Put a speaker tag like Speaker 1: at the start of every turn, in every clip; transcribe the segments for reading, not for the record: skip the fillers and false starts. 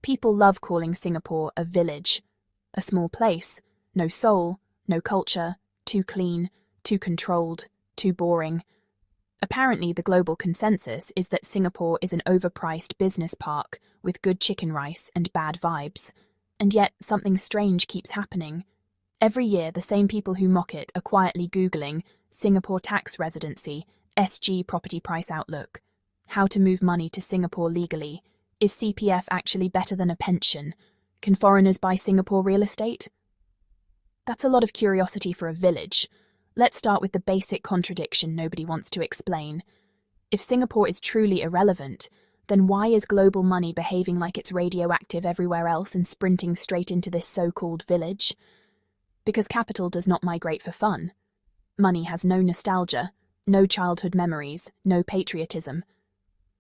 Speaker 1: People love calling Singapore a village, a small place, no soul, no culture, too clean, too controlled, too boring. Apparently, the global consensus is that Singapore is an overpriced business park with good chicken rice and bad vibes. And yet, something strange keeps happening. Every year, the same people who mock it are quietly Googling Singapore tax residency, SG property price outlook, how to move money to Singapore legally. Is CPF actually better than a pension? Can foreigners buy Singapore real estate? That's a lot of curiosity for a village. Let's start with the basic contradiction nobody wants to explain. If Singapore is truly irrelevant, then why is global money behaving like it's radioactive everywhere else and sprinting straight into this so-called village? Because capital does not migrate for fun. Money has no nostalgia, no childhood memories, no patriotism.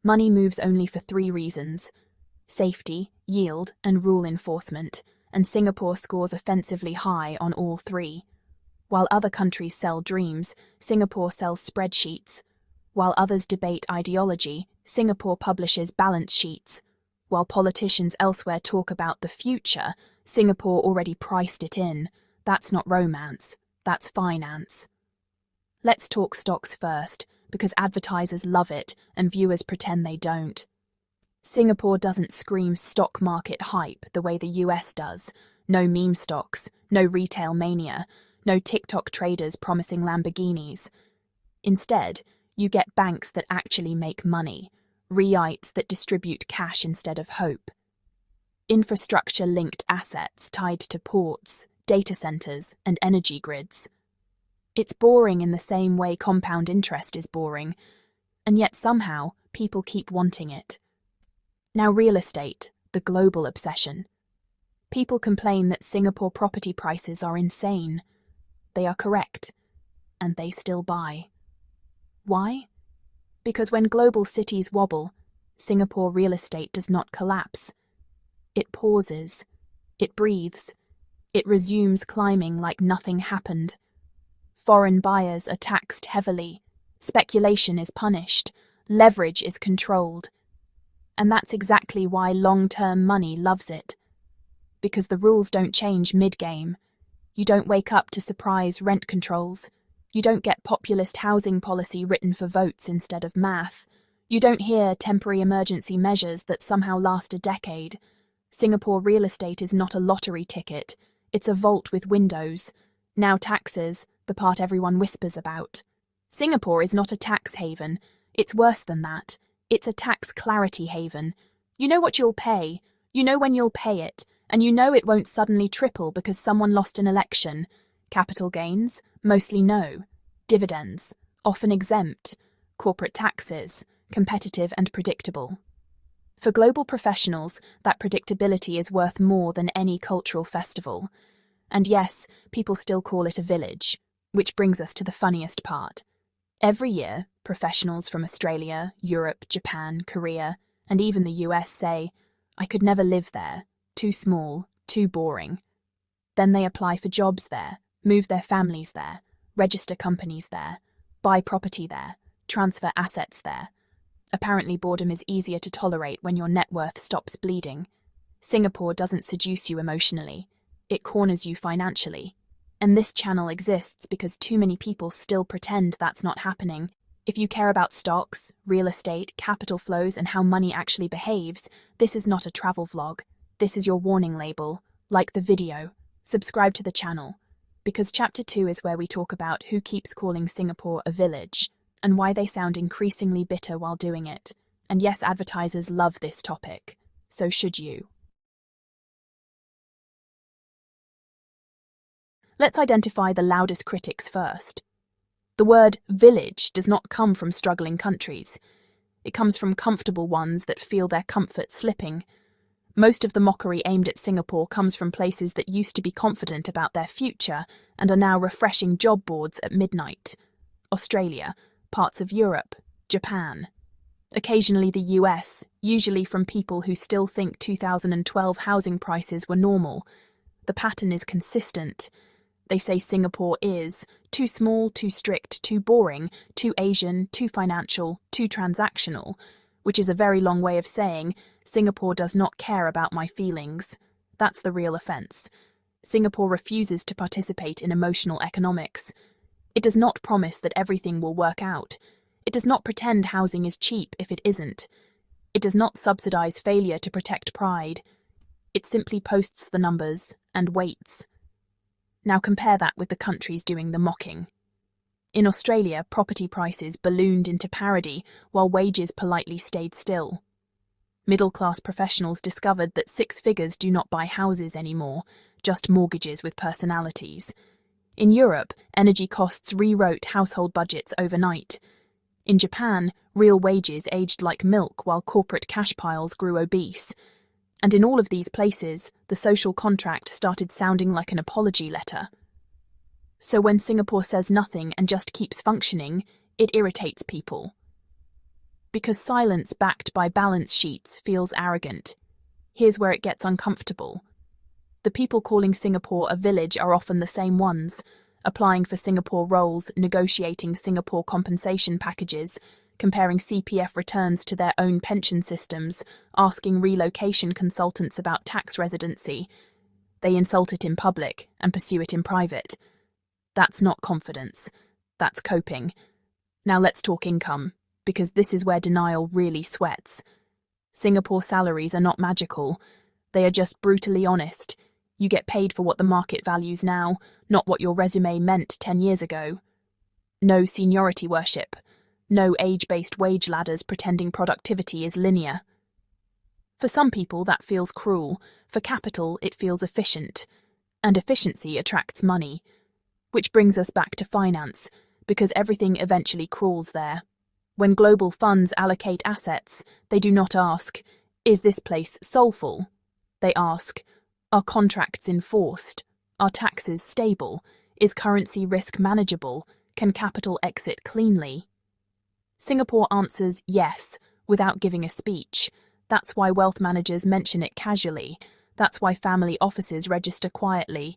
Speaker 1: Money moves only for 3 reasons: safety, yield, and rule enforcement, and Singapore scores offensively high on all 3. While other countries sell dreams, Singapore sells spreadsheets. While others debate ideology, Singapore publishes balance sheets. While politicians elsewhere talk about the future, Singapore already priced it in. That's not romance, that's finance. Let's talk stocks first, because advertisers love it and viewers pretend they don't. Singapore doesn't scream stock market hype the way the US does. No meme stocks, no retail mania, no TikTok traders promising Lamborghinis. Instead, you get banks that actually make money, REITs that distribute cash instead of hope. Infrastructure-linked assets tied to ports, data centers, and energy grids. It's boring in the same way compound interest is boring, and yet somehow people keep wanting it. Now real estate, the global obsession. People complain that Singapore property prices are insane. They are correct, and they still buy. Why? Because when global cities wobble, Singapore real estate does not collapse. It pauses, it breathes, it resumes climbing like nothing happened. Foreign buyers are taxed heavily, speculation is punished, leverage is controlled. And that's exactly why long-term money loves it. Because the rules don't change mid-game. You don't wake up to surprise rent controls. You don't get populist housing policy written for votes instead of math. You don't hear temporary emergency measures that somehow last a decade. Singapore real estate is not a lottery ticket. It's a vault with windows. Now taxes, the part everyone whispers about. Singapore is not a tax haven. It's worse than that. It's a tax clarity haven. You know what you'll pay. You know when you'll pay it. And you know it won't suddenly triple because someone lost an election. Capital gains? Mostly no. Dividends? Often exempt. Corporate taxes? Competitive and predictable. For global professionals, that predictability is worth more than any cultural festival. And yes, people still call it a village. Which brings us to the funniest part. Every year, professionals from Australia, Europe, Japan, Korea, and even the US say, "I could never live there. Too small, too boring." Then they apply for jobs there, move their families there, register companies there, buy property there, transfer assets there. Apparently boredom is easier to tolerate when your net worth stops bleeding. Singapore doesn't seduce you emotionally. It corners you financially. And this channel exists because too many people still pretend that's not happening. If you care about stocks, real estate, capital flows, and how money actually behaves, this is not a travel vlog. This is your warning label. Like the video. Subscribe to the channel. Because Chapter 2 is where we talk about who keeps calling Singapore a village, and why they sound increasingly bitter while doing it. And yes, advertisers love this topic. So should you. Let's identify the loudest critics first. The word village does not come from struggling countries. It comes from comfortable ones that feel their comfort slipping. Most of the mockery aimed at Singapore comes from places that used to be confident about their future and are now refreshing job boards at midnight. Australia, parts of Europe, Japan. Occasionally the US, usually from people who still think 2012 housing prices were normal. The pattern is consistent. They say Singapore is too small, too strict, too boring, too Asian, too financial, too transactional, which is a very long way of saying Singapore does not care about my feelings. That's the real offence. Singapore refuses to participate in emotional economics. It does not promise that everything will work out. It does not pretend housing is cheap if it isn't. It does not subsidise failure to protect pride. It simply posts the numbers and waits. Now compare that with the countries doing the mocking. In Australia, property prices ballooned into parity while wages politely stayed still. Middle-class professionals discovered that six figures do not buy houses anymore, just mortgages with personalities. In Europe, energy costs rewrote household budgets overnight. In Japan, real wages aged like milk while corporate cash piles grew obese. And in all of these places, the social contract started sounding like an apology letter. So when Singapore says nothing and just keeps functioning, it irritates people. Because silence backed by balance sheets feels arrogant. Here's where it gets uncomfortable. The people calling Singapore a village are often the same ones, applying for Singapore roles, negotiating Singapore compensation packages, comparing CPF returns to their own pension systems, asking relocation consultants about tax residency. They insult it in public and pursue it in private. That's not confidence. That's coping. Now let's talk income, because this is where denial really sweats. Singapore salaries are not magical. They are just brutally honest. You get paid for what the market values now, not what your resume meant 10 years ago. No seniority worship. No age-based wage ladders pretending productivity is linear. For some people, that feels cruel. For capital, it feels efficient. And efficiency attracts money. Which brings us back to finance, because everything eventually crawls there. When global funds allocate assets, they do not ask, is this place soulful? They ask, are contracts enforced? Are taxes stable? Is currency risk manageable? Can capital exit cleanly? Singapore answers yes, without giving a speech. That's why wealth managers mention it casually. That's why family offices register quietly.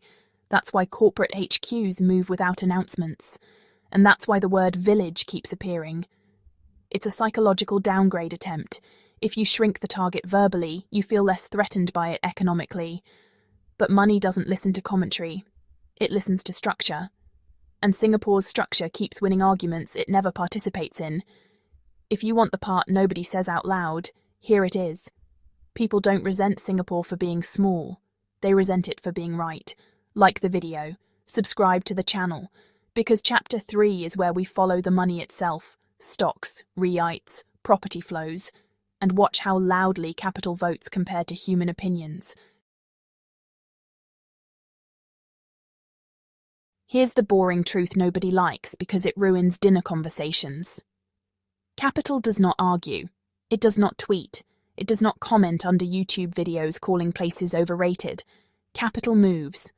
Speaker 1: That's why corporate HQs move without announcements. And that's why the word village keeps appearing. It's a psychological downgrade attempt. If you shrink the target verbally, you feel less threatened by it economically. But money doesn't listen to commentary. It listens to structure. And Singapore's structure keeps winning arguments it never participates in. If you want the part nobody says out loud, here it is. People don't resent Singapore for being small. They resent it for being right. Like the video, subscribe to the channel, because Chapter 3 is where we follow the money itself, stocks, REITs, property flows, and watch how loudly capital votes compare to human opinions. Here's the boring truth nobody likes because it ruins dinner conversations. Capital does not argue. It does not tweet. It does not comment under YouTube videos calling places overrated. Capital moves.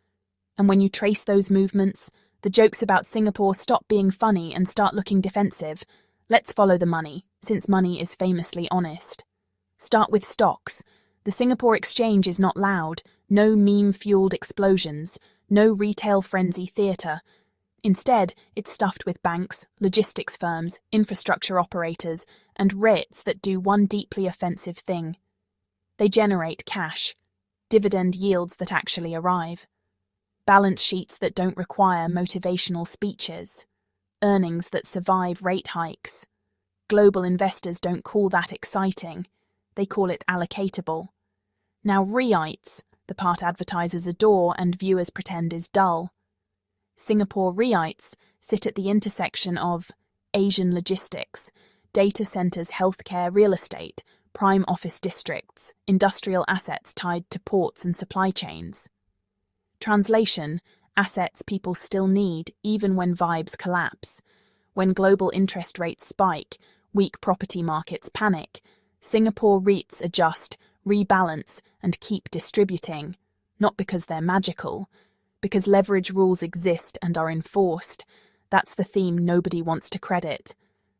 Speaker 1: And when you trace those movements, the jokes about Singapore stop being funny and start looking defensive. Let's follow the money, since money is famously honest. Start with stocks. The Singapore Exchange is not loud, no meme-fueled explosions, no retail frenzy theatre. Instead, it's stuffed with banks, logistics firms, infrastructure operators, and REITs that do one deeply offensive thing. They generate cash, dividend yields that actually arrive. Balance sheets that don't require motivational speeches, earnings that survive rate hikes. Global investors don't call that exciting, they call it allocatable. Now REITs, the part advertisers adore and viewers pretend is dull. Singapore REITs sit at the intersection of Asian logistics, data centres, healthcare, real estate, prime office districts, industrial assets tied to ports and supply chains. Translation, assets people still need even when vibes collapse. When global interest rates spike, weak property markets panic, Singapore REITs adjust, rebalance, and keep distributing, not because they're magical, because leverage rules exist and are enforced. That's the theme nobody wants to credit.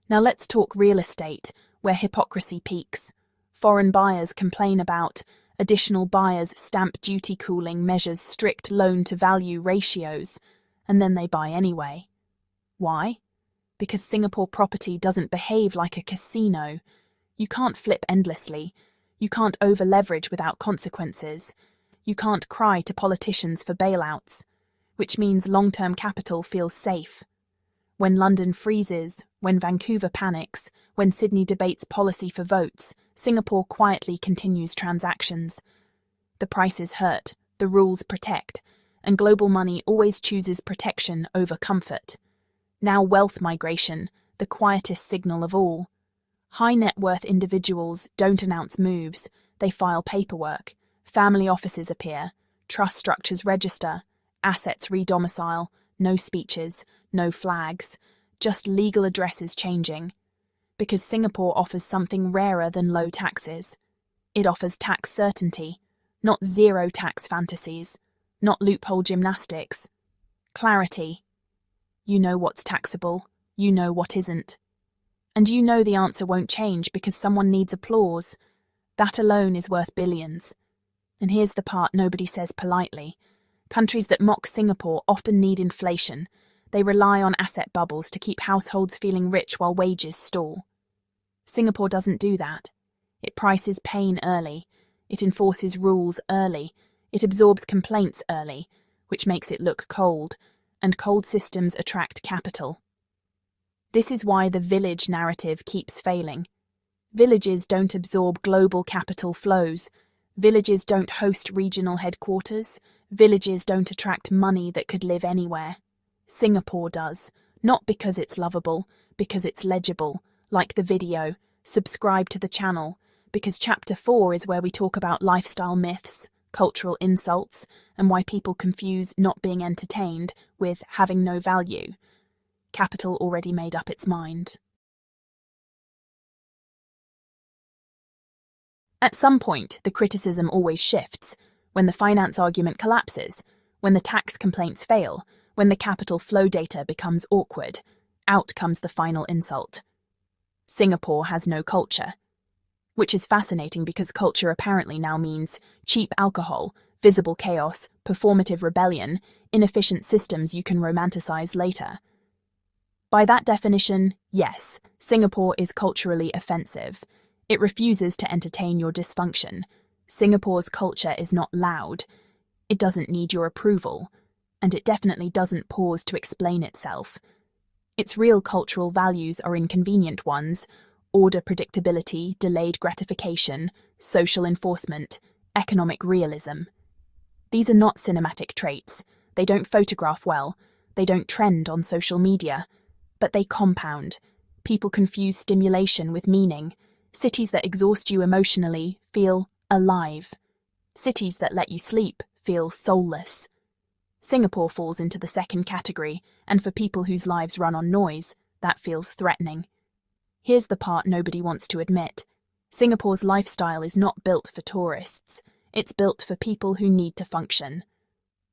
Speaker 1: Now let's talk real estate, where hypocrisy peaks. Foreign buyers complain about additional buyers' stamp duty cooling measures strict loan-to-value ratios, and then they buy anyway. Why? Because Singapore property doesn't behave like a casino. You can't flip endlessly. You can't over-leverage without consequences. You can't cry to politicians for bailouts, which means long-term capital feels safe. When London freezes, when Vancouver panics, when Sydney debates policy for votes, Singapore quietly continues transactions. The prices hurt, the rules protect, and global money always chooses protection over comfort. Now wealth migration, the quietest signal of all. High net worth individuals don't announce moves, they file paperwork. Family offices appear, trust structures register, assets re-domicile, no speeches, no flags, just legal addresses changing. Because Singapore offers something rarer than low taxes. It offers tax certainty, not zero tax fantasies, not loophole gymnastics. Clarity. You know what's taxable, you know what isn't. And you know the answer won't change because someone needs applause. That alone is worth billions. And here's the part nobody says politely. Countries that mock Singapore often need inflation. They rely on asset bubbles to keep households feeling rich while wages stall. Singapore doesn't do that. It prices pain early. It enforces rules early. It absorbs complaints early, which makes it look cold, and cold systems attract capital. This is why the village narrative keeps failing. Villages don't absorb global capital flows. Villages don't host regional headquarters. Villages don't attract money that could live anywhere. Singapore does, not because it's lovable, because it's legible, like the video, subscribe to the channel, because Chapter 4 is where we talk about lifestyle myths, cultural insults, and why people confuse not being entertained with having no value. Capital already made up its mind. At some point, the criticism always shifts. When the finance argument collapses, when the tax complaints fail, when the capital flow data becomes awkward, out comes the final insult. Singapore has no culture. Which is fascinating because culture apparently now means cheap alcohol, visible chaos, performative rebellion, inefficient systems you can romanticize later. By that definition, yes, Singapore is culturally offensive. It refuses to entertain your dysfunction. Singapore's culture is not loud. It doesn't need your approval. And it definitely doesn't pause to explain itself. Its real cultural values are inconvenient ones: order, predictability, delayed gratification, social enforcement, economic realism. These are not cinematic traits. They don't photograph well. They don't trend on social media. But they compound. People confuse stimulation with meaning. Cities that exhaust you emotionally feel alive. Cities that let you sleep feel soulless. Singapore falls into the second category, and for people whose lives run on noise, that feels threatening. Here's the part nobody wants to admit. Singapore's lifestyle is not built for tourists. It's built for people who need to function.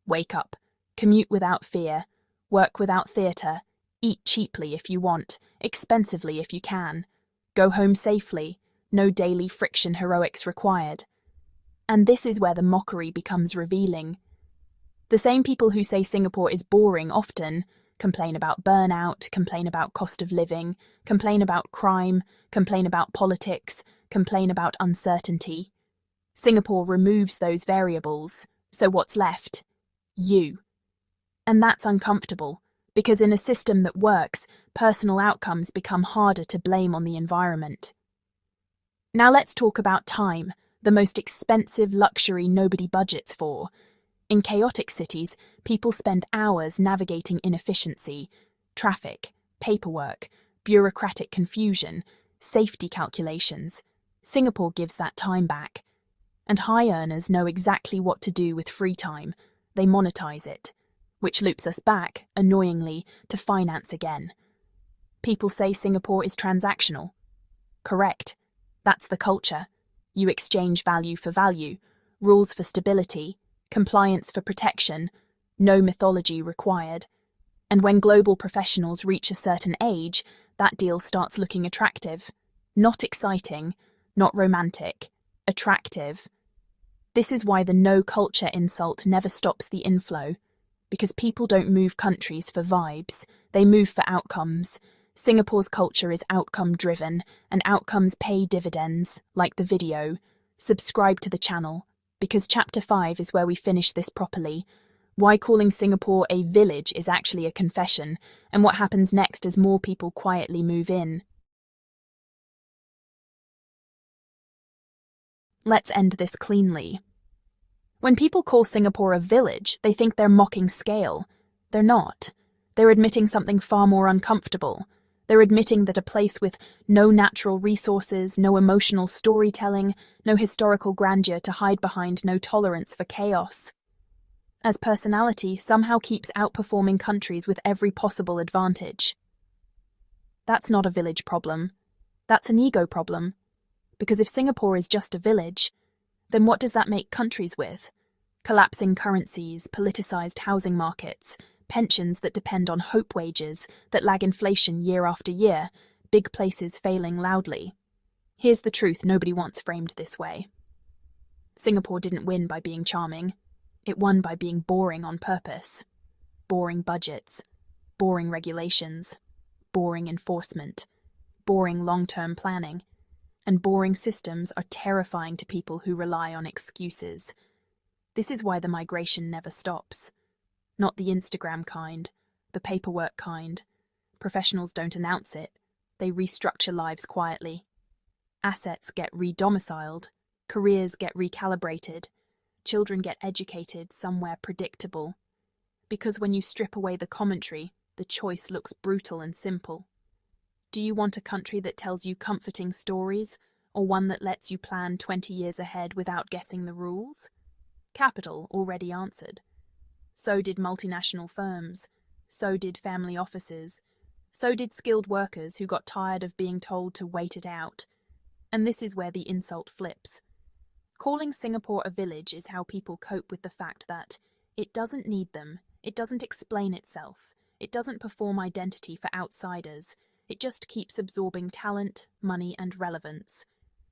Speaker 1: Wake up, commute without fear, work without theatre, eat cheaply if you want, expensively if you can. Go home safely, no daily friction heroics required. And this is where the mockery becomes revealing. The same people who say Singapore is boring often complain about burnout, complain about cost of living, complain about crime, complain about politics, complain about uncertainty. Singapore removes those variables, so what's left? You. And that's uncomfortable, because in a system that works, personal outcomes become harder to blame on the environment. Now let's talk about time, the most expensive luxury nobody budgets for. In chaotic cities, people spend hours navigating inefficiency, traffic, paperwork, bureaucratic confusion, safety calculations. Singapore gives that time back. And high earners know exactly what to do with free time. They monetize it, which loops us back, annoyingly, to finance again. People say Singapore is transactional. Correct. That's the culture. You exchange value for value, rules for stability, compliance for protection, no mythology required. And when global professionals reach a certain age, that deal starts looking attractive. Not exciting, not romantic, attractive. This is why the no culture insult never stops the inflow. Because people don't move countries for vibes, they move for outcomes. Singapore's culture is outcome-driven, and outcomes pay dividends, like the video. Subscribe to the channel, because Chapter 5 is where we finish this properly. Why calling Singapore a village is actually a confession, and what happens next as more people quietly move in. Let's end this cleanly. When people call Singapore a village, they think they're mocking scale. They're not. They're admitting something far more uncomfortable. They're admitting that a place with no natural resources, no emotional storytelling, no historical grandeur to hide behind, no tolerance for chaos, as personality somehow keeps outperforming countries with every possible advantage. That's not a village problem. That's an ego problem. Because if Singapore is just a village, then what does that make countries with? Collapsing currencies, politicized housing markets, pensions that depend on hope wages that lag inflation year after year, big places failing loudly. Here's the truth nobody wants framed this way. Singapore didn't win by being charming. It won by being boring on purpose. Boring budgets, boring regulations, boring enforcement, boring long-term planning, and boring systems are terrifying to people who rely on excuses. This is why the migration never stops. Not the Instagram kind, the paperwork kind. Professionals don't announce it. They restructure lives quietly. Assets get re-domiciled. Careers get recalibrated. Children get educated somewhere predictable. Because when you strip away the commentary, the choice looks brutal and simple. Do you want a country that tells you comforting stories, or one that lets you plan 20 years ahead without guessing the rules? Capital already answered. So did multinational firms. So did family offices. So did skilled workers who got tired of being told to wait it out. And this is where the insult flips. Calling Singapore a village is how people cope with the fact that it doesn't need them, it doesn't explain itself, it doesn't perform identity for outsiders, it just keeps absorbing talent, money, and relevance.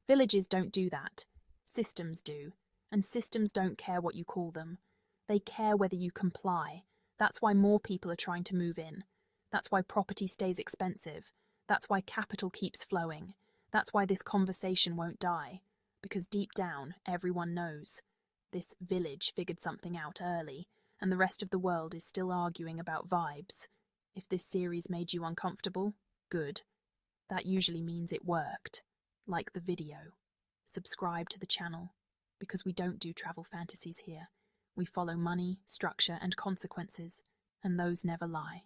Speaker 1: Villages don't do that. Systems do. And systems don't care what you call them. They care whether you comply. That's why more people are trying to move in. That's why property stays expensive. That's why capital keeps flowing. That's why this conversation won't die. Because deep down, everyone knows. This village figured something out early, and the rest of the world is still arguing about vibes. If this series made you uncomfortable, good. That usually means it worked. Like the video. Subscribe to the channel, because we don't do travel fantasies here. We follow money, structure, and consequences, and those never lie.